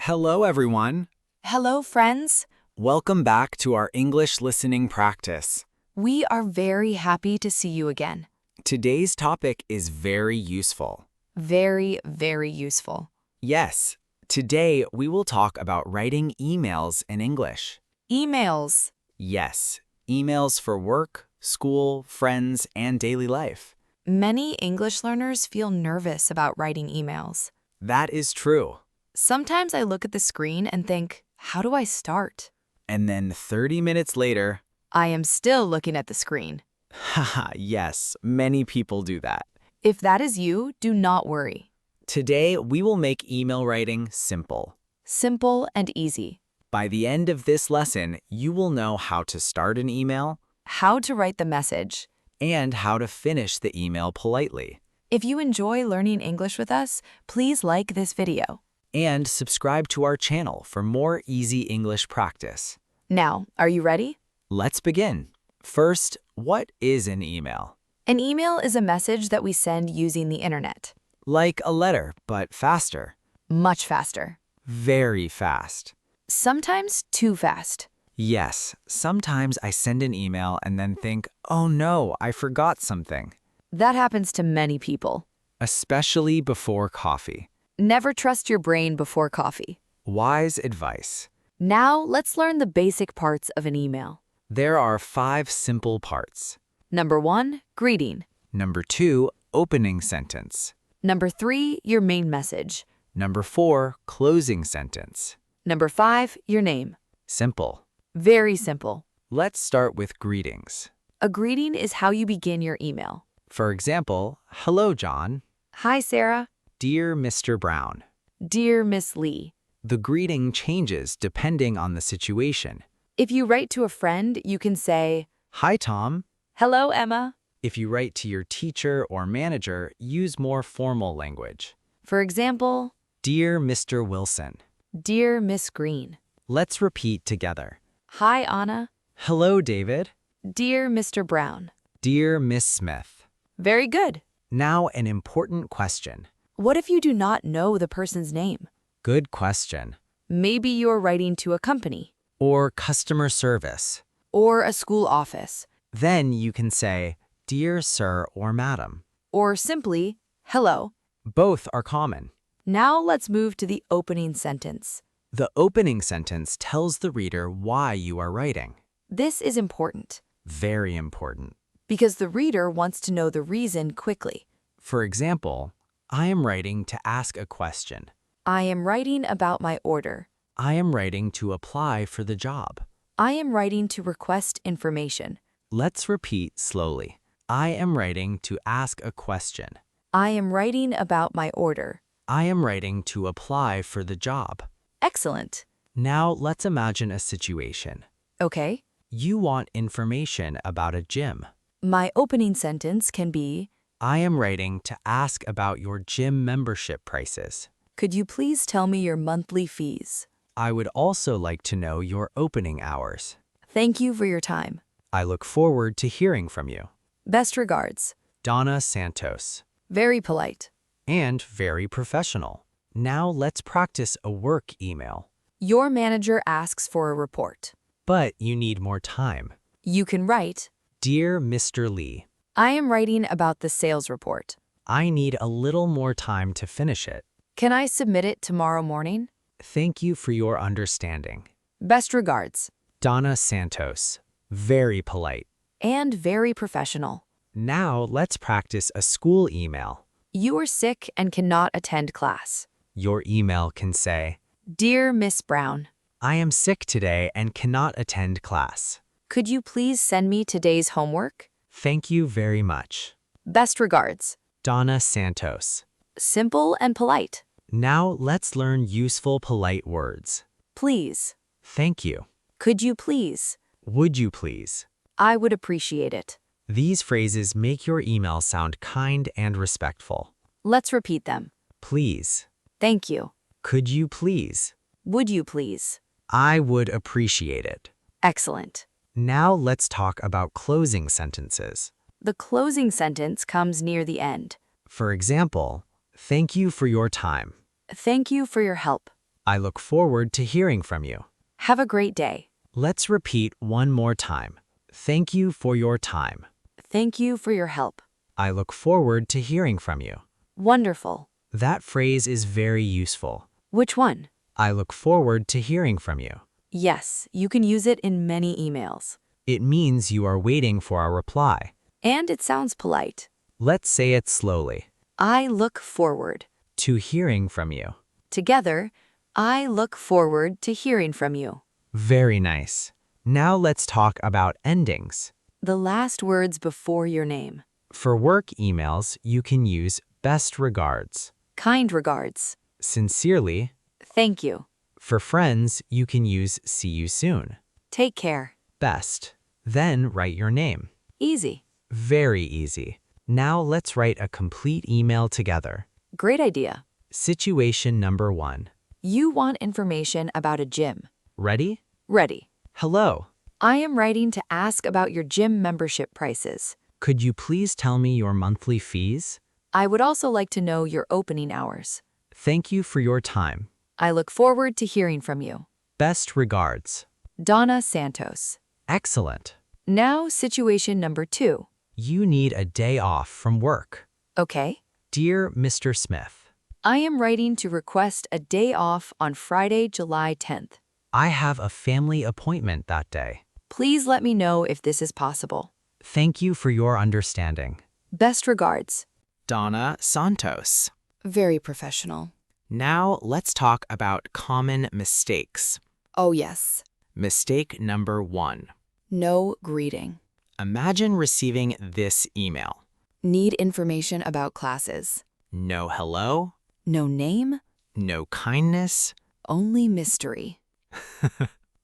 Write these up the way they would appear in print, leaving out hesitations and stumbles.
Hello, everyone. Hello, friends. Welcome back to our English listening practice. We are very happy to see you again. Today's topic is very useful. Very, very useful. Yes, today we will talk about writing emails in English. Emails. Yes, emails for work, school, friends, and daily life. Many English learners feel nervous about writing emails. That is true. Sometimes I look at the screen and think, how do I start? And then 30 minutes later, I am still looking at the screen. haha, yes, many people do that. If that is you, do not worry. Today, we will make email writing simple. Simple and easy. By the end of this lesson, you will know how to start an email How to write the message. and how to finish the email politely. If you enjoy learning English with us, please like this video. And subscribe to our channel for more easy English practice. Now, are you ready? Let's begin. First, what is an email? An email is a message that we send using the internet. Like a letter, but faster. Much faster. Very fast. Sometimes too fast. Yes, sometimes I send an email and then think, oh no, I forgot something. That happens to many people. Especially before coffee. Never trust your brain before coffee. Wise advice. Now, let's learn the basic parts of an email. There are 5 simple parts. Number 1, greeting. Number 2, opening sentence. Number 3, your main message. Number 4, closing sentence. Number 5, your name. Simple. Very simple. Let's start with greetings. A greeting is how you begin your email. For example, hello, John. Hi, Sarah. Dear Mr. Brown. Dear Miss Lee. The greeting changes depending on the situation. If you write to a friend, you can say, Hi, Tom. Hello, Emma. If you write to your teacher or manager, use more formal language. For example, Dear Mr. Wilson. Dear Miss Green. Let's repeat together. Hi, Anna. Hello, David. Dear Mr. Brown. Dear Miss Smith. Very good. Now an important question. What if you do not know the person's name? Good question. Maybe you're writing to a company Or customer service. or a school office, Then you can say, Dear Sir or Madam. or simply, hello. Both are common. Now let's move to the opening sentence. The opening sentence tells the reader why you are writing. This is important Very important. because the reader wants to know the reason quickly. For example, I am writing to ask a question. I am writing about my order. I am writing to apply for the job. I am writing to request information. Let's repeat slowly. I am writing to ask a question. I am writing about my order. I am writing to apply for the job. Excellent. Now let's imagine a situation. Okay. You want information about a gym. My opening sentence can be, I am writing to ask about your gym membership prices. could you please tell me your monthly fees? I would also like to know your opening hours. Thank you for your time. I look forward to hearing from you. Best regards. Donna Santos. Very polite. And very professional. Now let's practice a work email. Your manager asks for a report. But you need more time. You can write, Dear Mr. Lee, I am writing about the sales report. I need a little more time to finish it. Can I submit it tomorrow morning? Thank you for your understanding. Best regards. Donna Santos. Very polite. And very professional. Now let's practice a school email. You are sick and cannot attend class. Your email can say, Dear Miss Brown, I am sick today and cannot attend class. could you please send me today's homework? Thank you very much. Best regards. Donna Santos. Simple and polite. Now let's learn useful polite words. Please. Thank you. Could you please? Would you please? I would appreciate it. These phrases make your email sound kind and respectful. Let's repeat them. Please. Thank you. Could you please? Would you please? I would appreciate it. Excellent. Now let's talk about closing sentences. The closing sentence comes near the end. For example, thank you for your time. Thank you for your help. I look forward to hearing from you. Have a great day. Let's repeat one more time. Thank you for your time. Thank you for your help. I look forward to hearing from you. Wonderful. That phrase is very useful. Which one? I look forward to hearing from you. Yes, you can use it in many emails. It means you are waiting for a reply. And it sounds polite. Let's say it slowly. I look forward. To hearing from you. Together, I look forward to hearing from you. Very nice. Now let's talk about endings. The last words before your name. For work emails, you can use best regards. Kind regards. Sincerely. Thank you. For friends, you can use see you soon. Take care. Best. Then write your name. Easy. Very easy. Now let's write a complete email together. Great idea. Situation number 1. You want information about a gym. Ready? Ready. Hello. I am writing to ask about your gym membership prices. Could you please tell me your monthly fees? I would also like to know your opening hours. Thank you for your time. I look forward to hearing from you. Best regards. Donna Santos. Excellent. Now, situation number 2. You need a day off from work. Okay. Dear Mr. Smith, I am writing to request a day off on Friday, July 10th. I have a family appointment that day. Please let me know if this is possible. Thank you for your understanding. Best regards. Donna Santos. Very professional. Now let's talk about common mistakes. Oh, yes. Mistake number 1. No greeting. Imagine receiving this email. Need information about classes. No hello, No name. no kindness. Only mystery.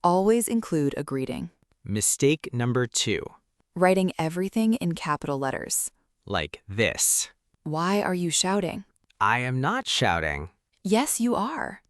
Always include a greeting. Mistake number 2. Writing everything in capital letters. Like this. Why are you shouting? I am not shouting. Yes, you are.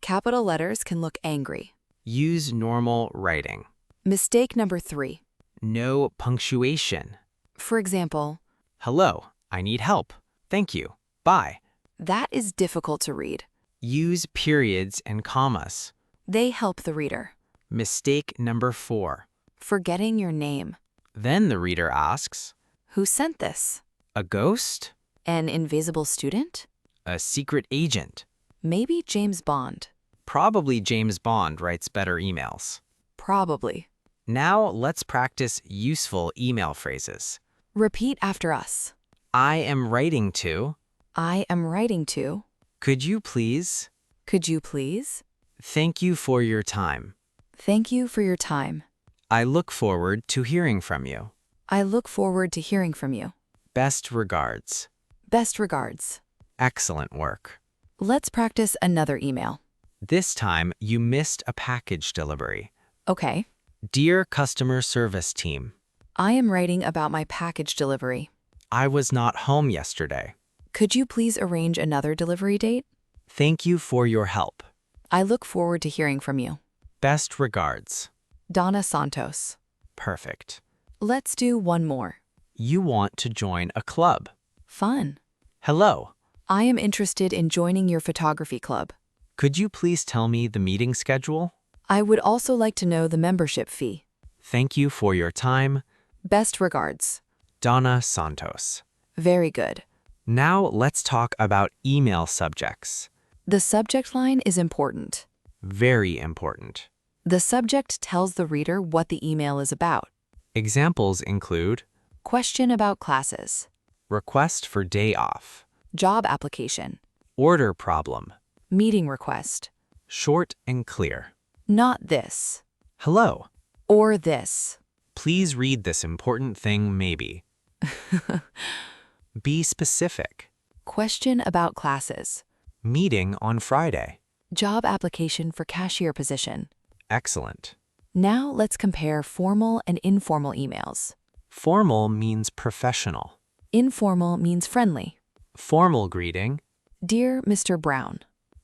Capital letters can look angry. Use normal writing. Mistake number 3. No punctuation. For example, Hello, I need help. Thank you. Bye. that is difficult to read. Use periods and commas. They help the reader. Mistake number 4. Forgetting your name. Then the reader asks, Who sent this? a ghost? An invisible student? A secret agent? Maybe James Bond. Probably James Bond writes better emails. Probably. Now let's practice useful email phrases. Repeat after us. I am writing to. I am writing to. Could you please? Could you please? Thank you for your time. Thank you for your time. I look forward to hearing from you. I look forward to hearing from you. Best regards. Best regards. Excellent work. Let's practice another email. This time you missed a package delivery. Okay. Dear customer service team, I am writing about my package delivery. I was not home yesterday. Could you please arrange another delivery date? Thank you for your help. I look forward to hearing from you. Best regards. Donna Santos. Perfect. Let's do one more. You want to join a club. Fun. Hello. I am interested in joining your photography club. Could you please tell me the meeting schedule? I would also like to know the membership fee. Thank you for your time. Best regards. Donna Santos. Very good. Now let's talk about email subjects. The subject line is important. Very important. The subject tells the reader what the email is about. Examples include Question about classes. request for day off, Job application. order problem, Meeting request. short and clear. Not this. Hello. Or this. Please read this important thing maybe. Be specific. Question about classes. Meeting on Friday. Job application for cashier position. Excellent. Now let's compare formal and informal emails. Formal means professional. Informal means friendly. Formal greeting. Dear Mr. Brown.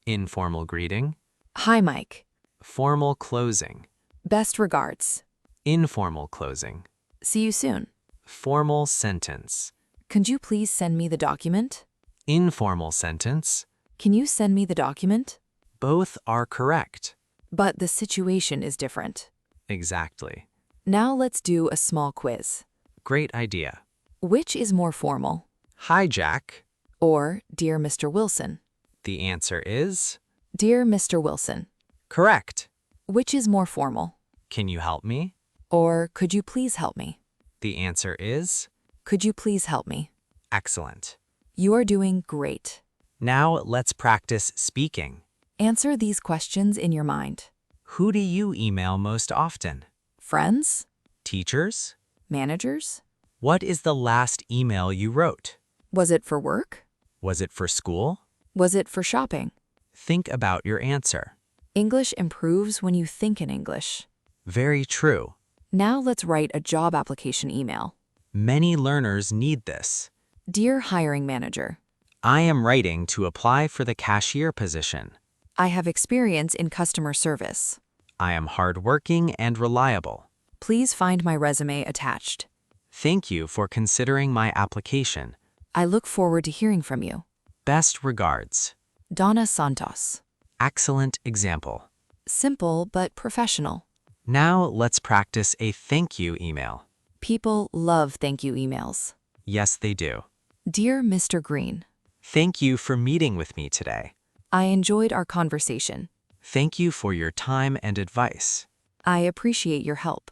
Informal greeting. Hi, Mike. Formal closing. Best regards. Informal closing. See you soon. Formal sentence. Could you please send me the document? Informal sentence. Can you send me the document? Both are correct. But the situation is different. Exactly. Now let's do a small quiz. Great idea. Which is more formal? Hi, Jack. Or, Dear Mr. Wilson? The answer is Dear Mr. Wilson. correct. Which is more formal? Can you help me? Or, could you please help me? The answer is Could you please help me? excellent. You are doing great. Now let's practice speaking. Answer these questions in your mind. Who do you email most often? Friends? Teachers? Managers? What is the last email you wrote? Was it for work? Was it for school? Was it for shopping? Think about your answer. English improves when you think in English. Very true. Now let's write a job application email. Many learners need this. Dear hiring manager, I am writing to apply for the cashier position. I have experience in customer service. I am hardworking and reliable. Please find my resume attached. Thank you for considering my application. I look forward to hearing from you. Best regards. Donna Santos. Excellent example. Simple but professional. Now let's practice a thank you email. People love thank you emails. Yes, they do. Dear Mr. Green, Thank you for meeting with me today. I enjoyed our conversation. Thank you for your time and advice. I appreciate your help.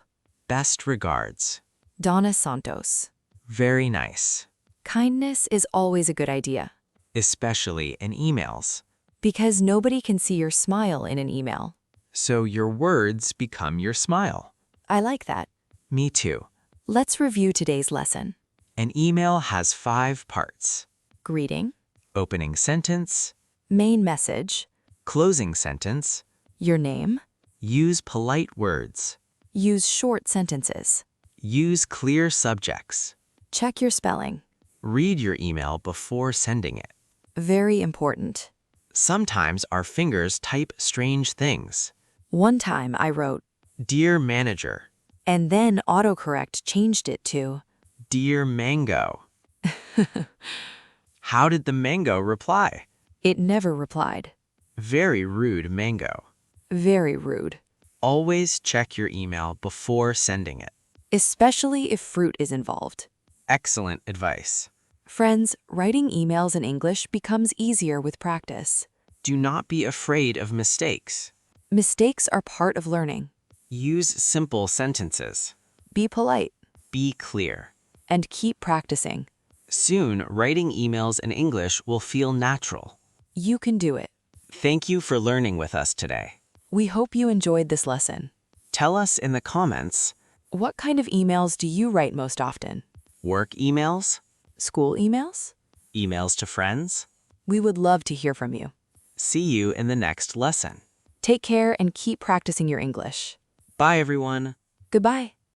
Best regards. Donna Santos. Very nice. Kindness is always a good idea Especially in emails. because nobody can see your smile in an email. So your words become your smile. I like that. Me too. Let's review today's lesson. An email has 5 parts. Greeting, Opening sentence, main message, closing sentence, your name, use polite words, use short sentences, use clear subjects, check your spelling. read your email before sending it. Very important. Sometimes our fingers type strange things. One time I wrote, Dear manager, and then autocorrect changed it to, dear mango. How did the mango reply? it never replied. Very rude, mango. Very rude. Always check your email before sending it. Especially if fruit is involved. Excellent advice. Friends, writing emails in English becomes easier with practice. Do not be afraid of mistakes. Mistakes are part of learning. Use simple sentences. Be polite Be clear. and keep practicing. Soon, writing emails in English will feel natural. You can do it. Thank you for learning with us today. We hope you enjoyed this lesson. Tell us in the comments, What kind of emails do you write most often? work emails, School emails? emails to friends. We would love to hear from you. See you in the next lesson. Take care and keep practicing your English. Bye, everyone. Goodbye.